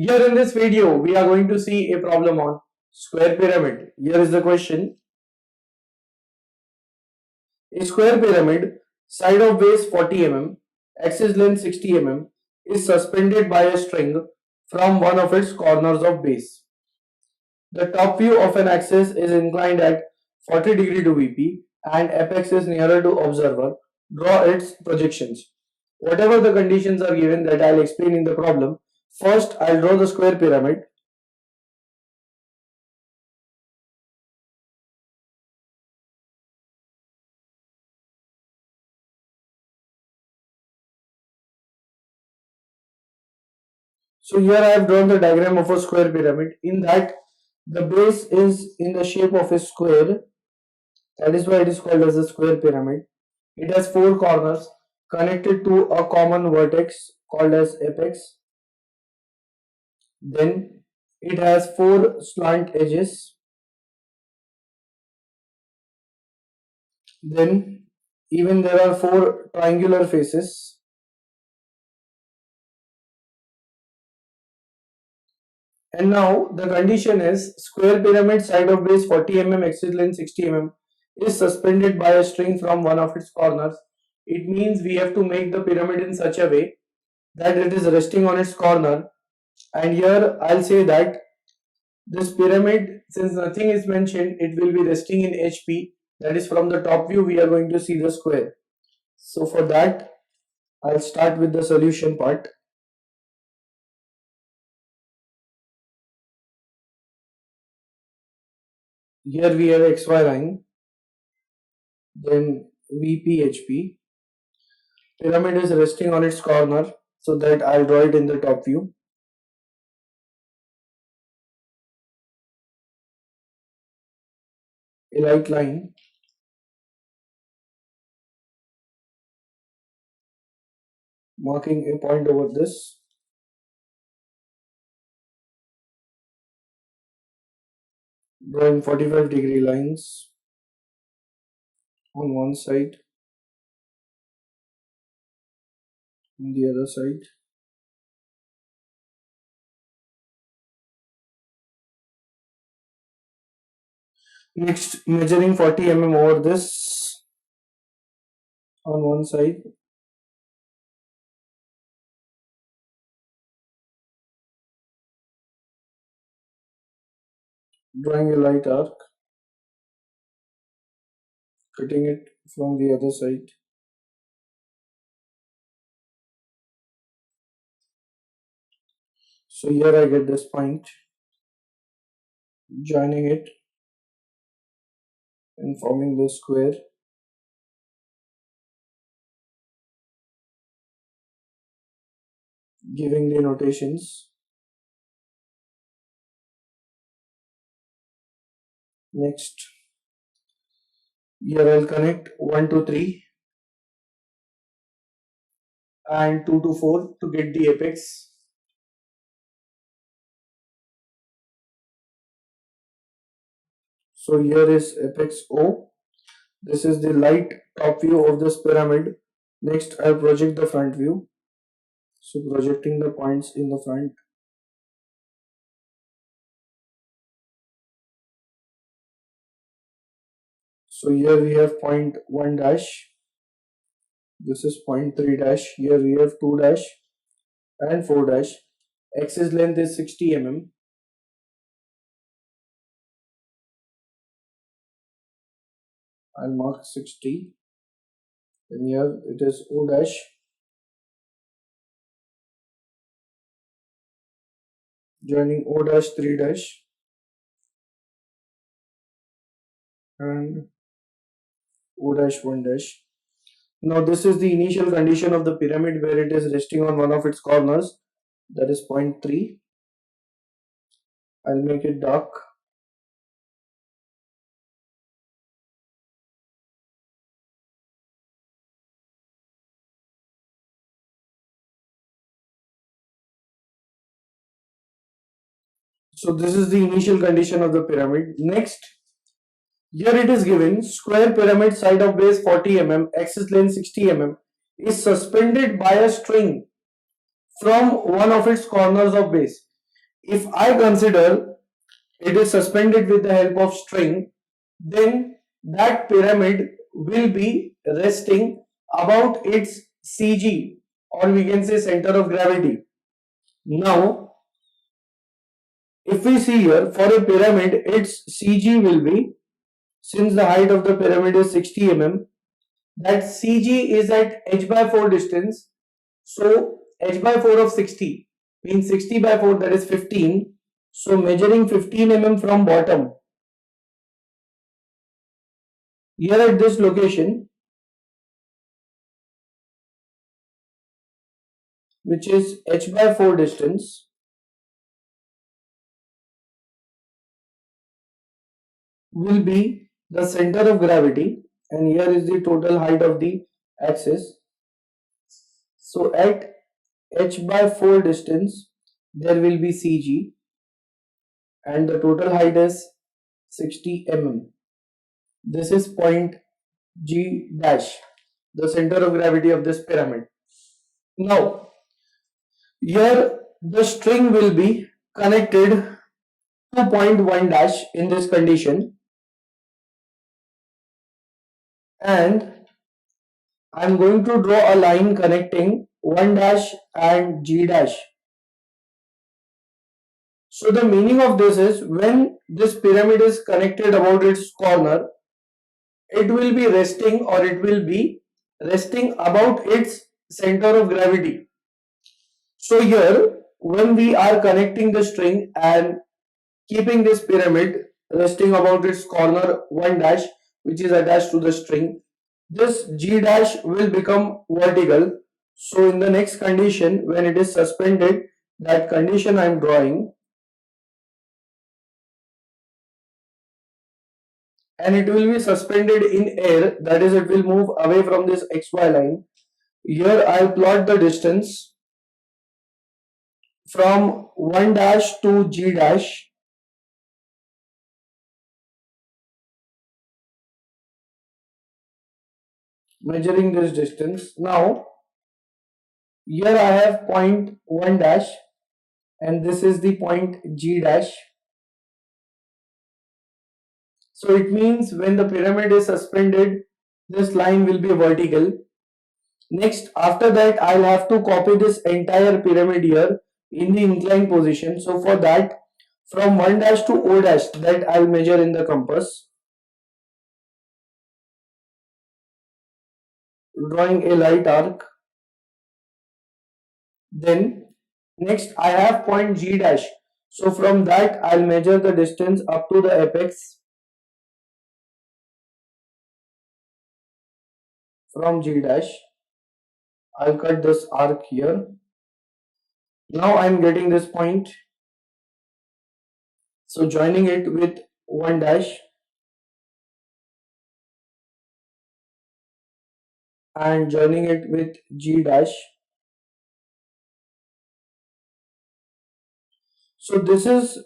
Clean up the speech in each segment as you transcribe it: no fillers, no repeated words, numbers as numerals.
Here in this video, we are going to see a problem on square pyramid. Here is the question. A square pyramid, side of base 40 mm, axis length 60 mm, is suspended by a string from one of its corners of base. The top view of an axis is inclined at 40 degree to VP and apex is nearer to observer. Draw its projections. Whatever the conditions are given that I'll explain in the problem. First, I'll draw the square pyramid. So here I have drawn the diagram of a square pyramid. In that, the base is in the shape of a square. That is why it is called as a square pyramid. It has four corners connected to a common vertex called as apex. Then it has four slant edges. Then even there are four triangular faces. And now the condition is square pyramid side of base 40 mm, axis length 60 mm is suspended by a string from one of its corners. It means we have to make the pyramid in such a way that it is resting on its corner. And here I'll say that this pyramid, since nothing is mentioned, it will be resting in HP. That is, from the top view we are going to see the square. So for that, I'll start with the solution part. Here we have XY line, then VP HP. Pyramid is resting on its corner, so that I'll draw it in the top view. A light line, marking a point over this. Drawing 45 degree lines on one side, on the other side. Next, measuring 40 mm over this on one side. Drawing a light arc, cutting it from the other side. So here I get this point, joining it and forming the square. Giving the notations. Next, here I'll connect 1 to 3 and 2 to 4 to get the apex. So here is apex O. This is the light top view of this pyramid. Next, I'll project the front view. So projecting the points in the front. So here we have point 1 dash. This is point 3 dash. Here we have 2 dash and 4 dash. Axis length is 60 mm. I'll mark 60. And here it is O dash. Joining O dash 3 dash. And O dash 1 dash. Now this is the initial condition of the pyramid where it is resting on one of its corners, that is point 3. I'll make it dark. So this is the initial condition of the pyramid. Next, here it is given square pyramid side of base 40 mm, axis length 60 mm is suspended by a string from one of its corners of base. if I consider it is suspended with the help of string, then that pyramid will be resting about its CG, or we can say center of gravity. Now, if we see here for a pyramid, its CG will be, since the height of the pyramid is 60 mm, that CG is at h by 4 distance. So h by 4 of 60 means 60 by 4, that is 15. So measuring 15 mm from bottom, here at this location, which is h by 4 distance, will be the center of gravity, and here is the total height of the axis. So at h by 4 distance there will be CG, and the total height is 60 mm. This is point G dash, the center of gravity of this pyramid. Now, here the string will be connected to point 1 dash in this condition, and I am going to draw a line connecting 1 dash and G dash. So the meaning of this is, when this pyramid is connected about its corner, it will be resting, or it will be resting about its center of gravity. So here, when we are connecting the string and keeping this pyramid resting about its corner 1 dash, which is attached to the string, this G dash will become vertical. So in the next condition, when it is suspended, that condition I am drawing, and it will be suspended in air, that is, it will move away from this XY line. Here I'll plot the distance from 1 dash to G dash, measuring this distance. Now, here I have point 1 dash, and this is the point G dash. So it means when the pyramid is suspended, this line will be vertical. Next, after that, I'll have to copy this entire pyramid here in the inclined position. So for that, from 1 dash to O dash, that I'll measure in the compass, drawing a light arc. Then next I have point G dash. So from that, I'll measure the distance up to the apex. From G dash, I'll cut this arc here. Now I'm getting this point. So joining it with 1 dash and joining it with G dash. So this is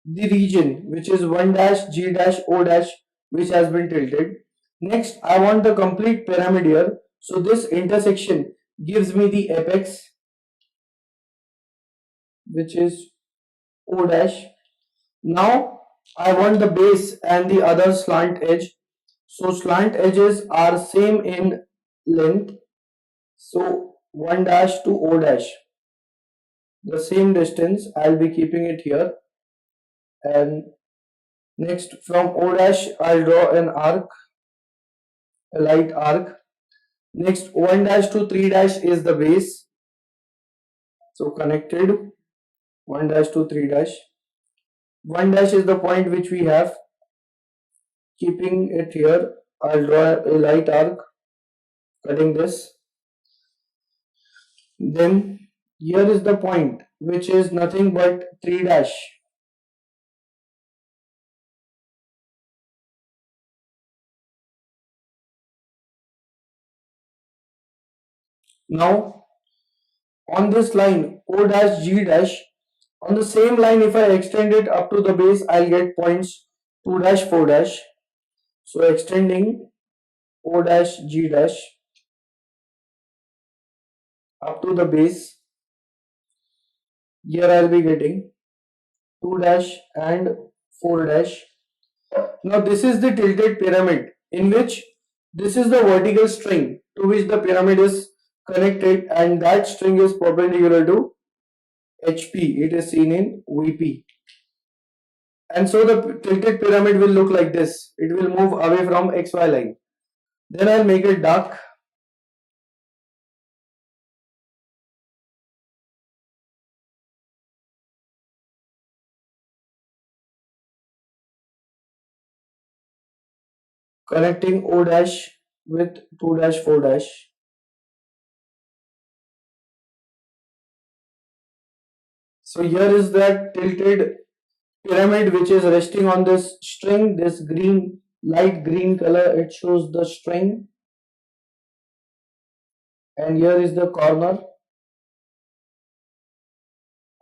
the region which is 1 dash, G dash, O dash, which has been tilted. Next, I want the complete pyramid here. So this intersection gives me the apex, which is O dash. Now I want the base and the other slant edge. So slant edges are same in length. So 1 dash to O dash, the same distance, I'll be keeping it here. And next, from O dash, I'll draw an arc, a light arc. Next, 1 dash to 3 dash is the base. So connected 1 dash to 3 dash. 1 dash is the point which we have. Keeping it here, I'll draw a light arc, cutting this. Then here is the point which is nothing but 3 dash. Now on this line O dash G dash, on the same line, if I extend it up to the base, I'll get points 2 dash 4 dash. So extending O dash G dash up to the base, Here I'll be getting 2 dash and 4 dash. Now this is the tilted pyramid in which this is the vertical string to which the pyramid is connected, and that string is perpendicular to HP. It is seen in VP. And so the tilted pyramid will look like this. It will move away from XY line. Then I'll make it dark. Connecting O dash with 2 dash 4 dash. So here is that tilted pyramid which is resting on this string, this green, light green color, it shows the string. And here is the corner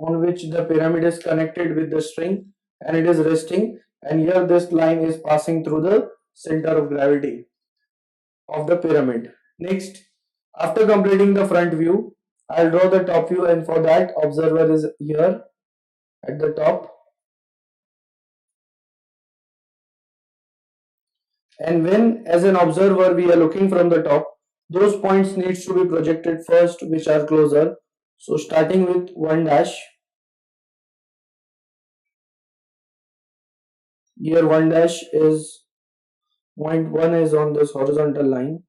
on which the pyramid is connected with the string and it is resting, and here this line is passing through the center of gravity of the pyramid. Next, after completing the front view, I'll draw the top view, and for that observer is here at the top. And when as an observer we are looking from the top, those points needs to be projected first which are closer. So starting with 1 dash, here 1 dash is point 1 is on this horizontal line.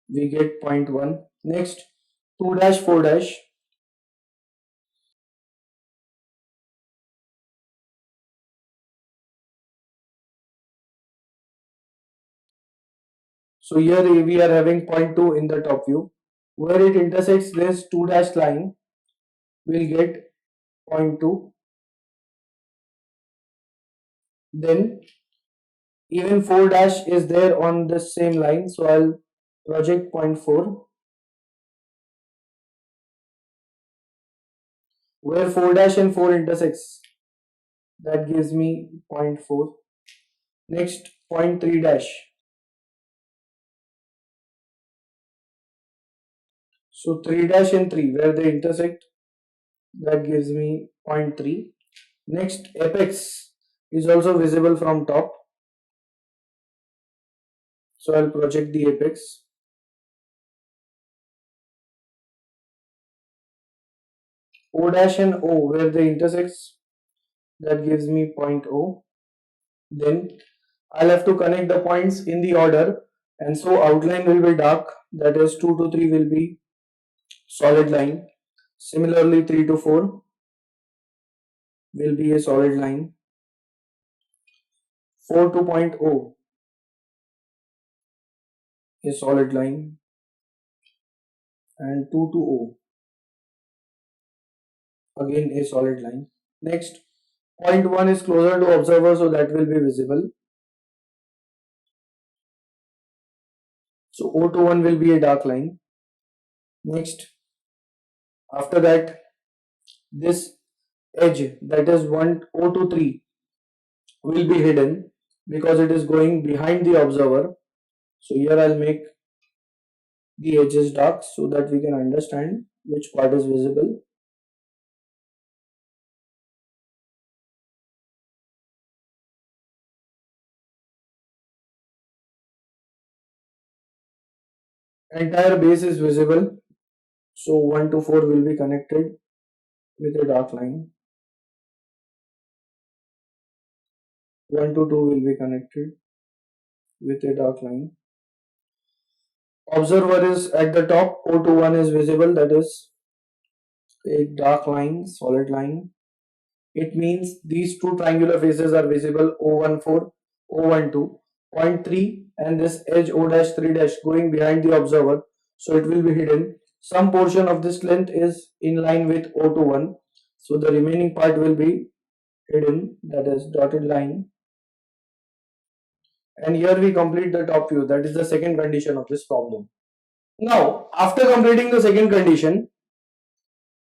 We get point 1. Next 2 dash 4 dash. So here we are having point 2 in the top view. Where it intersects this 2 dash line, we'll get point 2. Then even 4 dash is there on the same line, so I'll project point 4. Where 4 dash and 4 intersects, that gives me point 4. Next point 3 dash. So 3 dash and 3 where they intersect, that gives me point 3. Next apex is also visible from top, so I'll project the apex. O dash and O where they intersects, that gives me point O. Then I'll have to connect the points in the order, and so outline will be dark, that is 2 to 3 will be solid line. Similarly 3 to 4 will be a solid line. 4 to point O a solid line, and 2 to O again a solid line. Next point 1 is closer to observer, so that will be visible. So O to 1 will be a dark line. Next, after that, this edge, that is 1 O to 3 will be hidden because it is going behind the observer. So here I'll make the edges dark so that we can understand which part is visible. Entire base is visible, so 1 to 4 will be connected with a dark line. 1 to 2 will be connected with a dark line. Observer is at the top, O to 1 is visible, that is a dark line, solid line. It means these two triangular faces are visible, O14, O12, point 3, and this edge O dash 3 dash going behind the observer, so it will be hidden. Some portion of this length is in line with O21, so the remaining part will be hidden, that is dotted line. And here we complete the top view, that is the second condition of this problem. Now, after completing the second condition,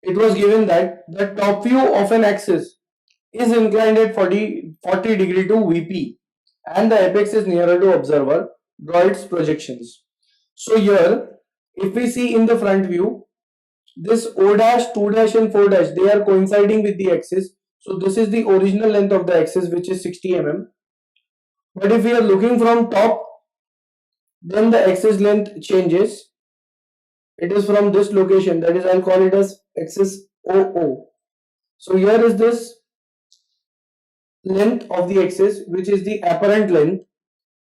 it was given that the top view of an axis is inclined at 40 degree to VP and the apex is nearer to observer. Draw its projections. So here, if we see in the front view, this O dash, 2 dash and 4 dash, they are coinciding with the axis. So this is the original length of the axis, which is 60 mm. But if we are looking from top, then the axis length changes. It is from this location, that is, I'll call it as axis OO. So here is this length of the axis, which is the apparent length,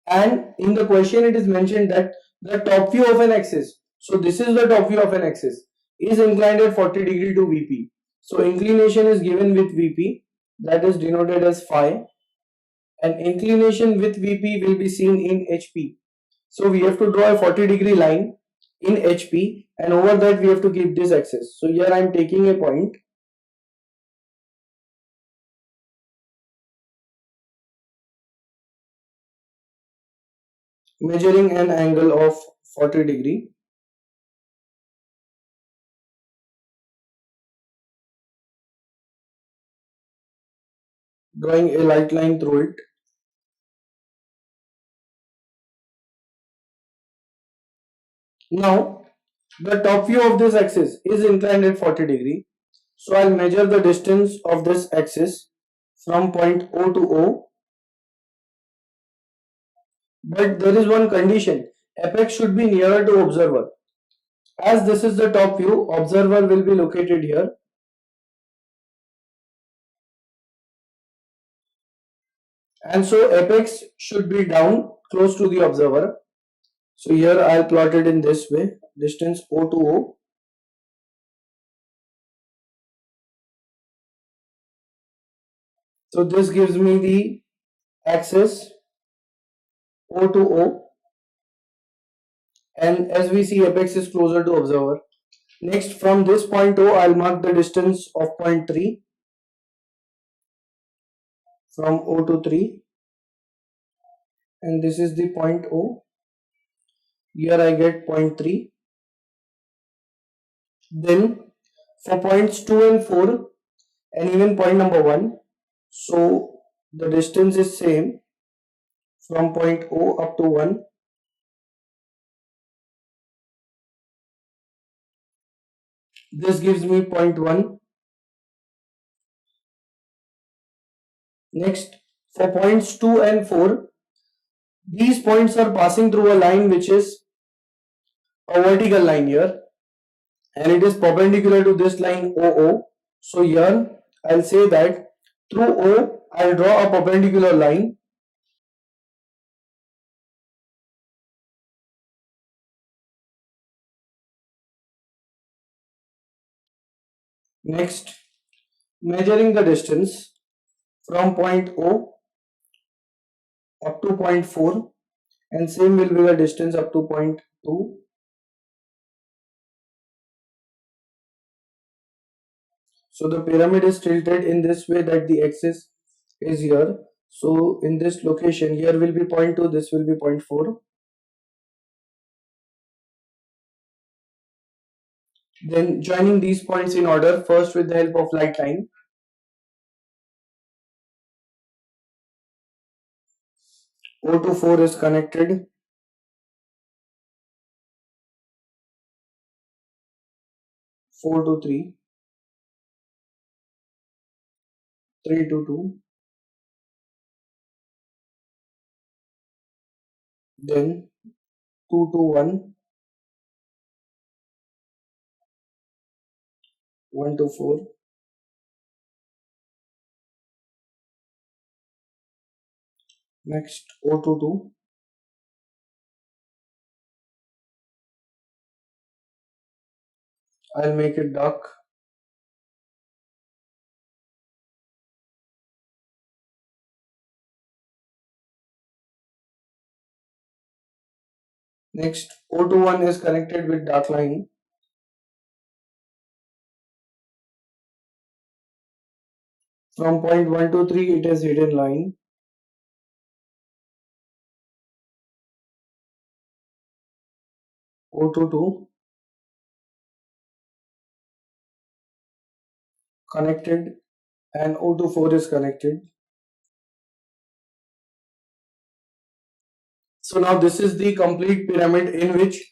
and in the question it is mentioned that the top view of an axis, so this is the top view of an axis, is inclined at 40 degree to VP. So inclination is given with VP, that is denoted as phi, and inclination with VP will be seen in HP. So we have to draw a 40 degree line in HP, and over that we have to keep this axis. So here I am taking a point, measuring an angle of 40 degree, drawing a light line through it. Now the top view of this axis is inclined at 40 degree. So I'll measure the distance of this axis from point O to O. But there is one condition. Apex should be nearer to observer. As this is the top view, observer will be located here. And so apex should be down close to the observer. So here I'll plot it in this way. Distance O to O. So this gives me the axis O to O, and as we see, apex is closer to observer. Next, from this point O, I'll mark the distance of point 3 from O to 3, and this is the point O. Here I get point 3. Then for points 2 and 4, and even point number 1, so the distance is same from point O up to 1. This gives me point 1. Next, for points 2 and 4, these points are passing through a line which is a vertical line here, and it is perpendicular to this line OO. So here I'll say that through O I'll draw a perpendicular line. Next, measuring the distance from point O up to point 4, and same will be the distance up to point 2. So the pyramid is tilted in this way that the axis is here. So in this location, here will be point 2, this will be point 4. Then joining these points in order, first with the help of light line. O to 4 is connected. 4 to 3. 3 to 2. Then 2 to 1. 1 to 4. Next O to 2. I'll make it dark. Next O to 1 is connected with dark line. From point 1 to 3 it is hidden line. O to 2 connected, and O to 4 is connected. So now this is the complete pyramid in which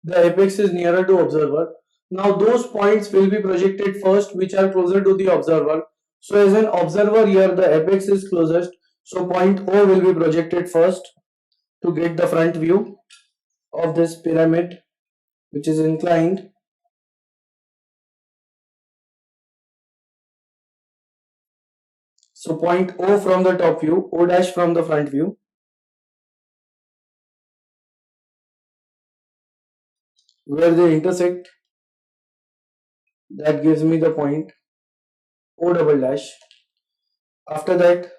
the apex is nearer to observer. Now those points will be projected first which are closer to the observer. So as an observer here the apex is closest. So point O will be projected first to get the front view of this pyramid which is inclined. So point O from the top view, O dash from the front view. Where they intersect, that gives me the point O double dash. After that,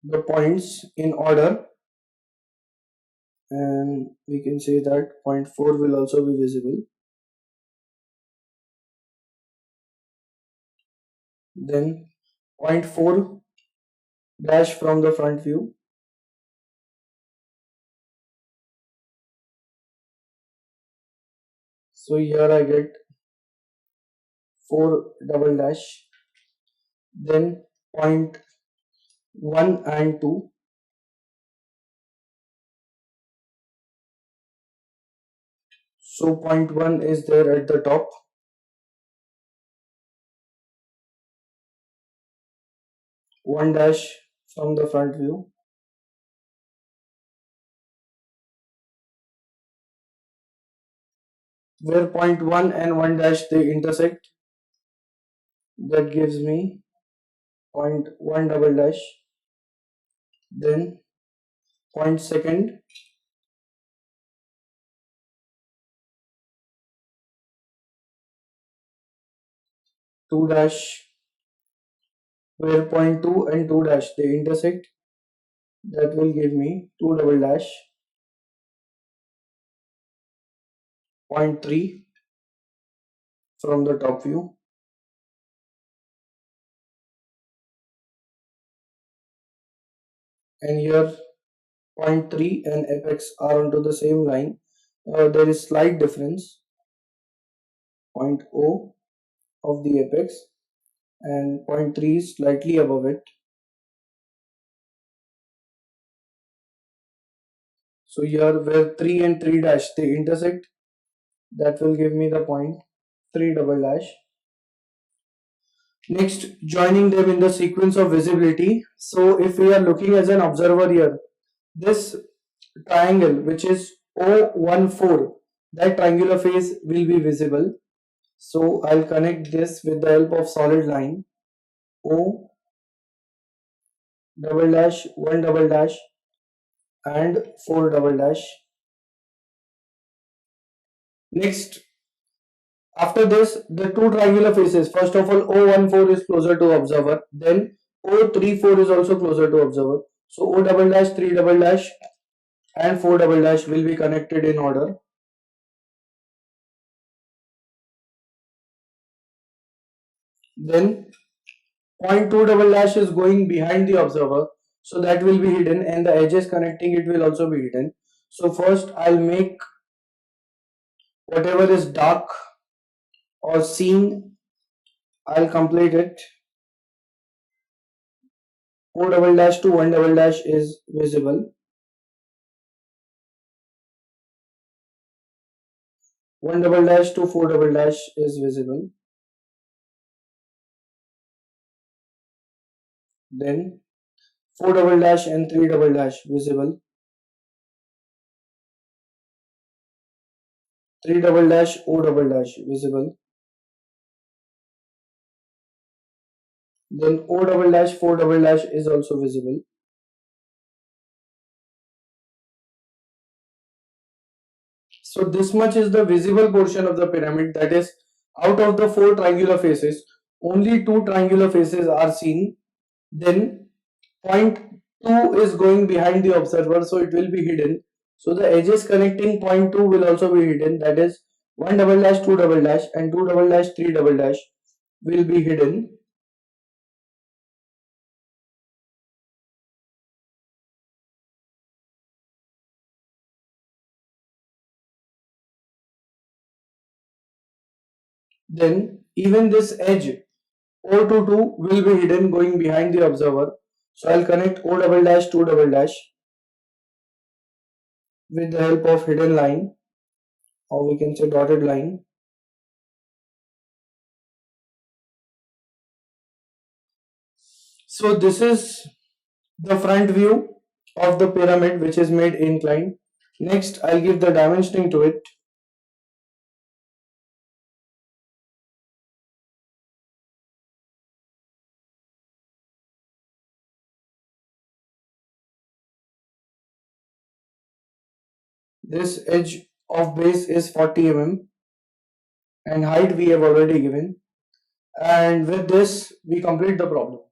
the points in order, and we can say that point 4 will also be visible. Then point 4 dash from the front view. So here I get 4 double dash. Then point 1 and 2. So point 1 is there at the top. One dash from the front view. Where point 1 and 1 dash they intersect, that gives me point 1 double dash. Then point second, 2 dash. Where point 2 and 2 dash they intersect, that will give me 2 double dash. Point 3 from the top view. And here point 3 and apex are onto the same line. There is slight difference. Point O of the apex and point 3 is slightly above it. So here where 3 and 3 dash they intersect, that will give me the point 3 double dash. Next, joining them in the sequence of visibility. So if we are looking as an observer here, this triangle which is O14, that triangular face will be visible. So I'll connect this with the help of solid line. O double dash, 1 double dash and 4 double dash. Next, after this, the two triangular faces. First of all, O14 is closer to observer. Then O34 is also closer to observer. So O double dash, 3 double dash and 4 double dash will be connected in order. Then point 2 double dash is going behind the observer. So that will be hidden and the edges connecting it will also be hidden. So first I'll make whatever is dark or seen, I'll complete it. O double dash to 1 double dash is visible. 1 double dash to 4 double dash is visible. Then 4 double dash and 3 double dash visible. 3 double dash O double dash visible. Then O double dash 4 double dash is also visible. So this much is the visible portion of the pyramid, that is out of the 4 triangular faces only 2 triangular faces are seen. Then point 2 is going behind the observer, so it will be hidden. So the edges connecting point 2 will also be hidden, that is 1 double dash 2 double dash and 2 double dash 3 double dash will be hidden. Then even this edge O22 will be hidden going behind the observer. So I'll connect O double dash 2 double dash. with the help of hidden line, or we can say dotted line. So this is the front view of the pyramid which is made inclined. Next, I'll give the dimensioning to it. This edge of base is 40 mm and height we have already given. And with this, we complete the problem.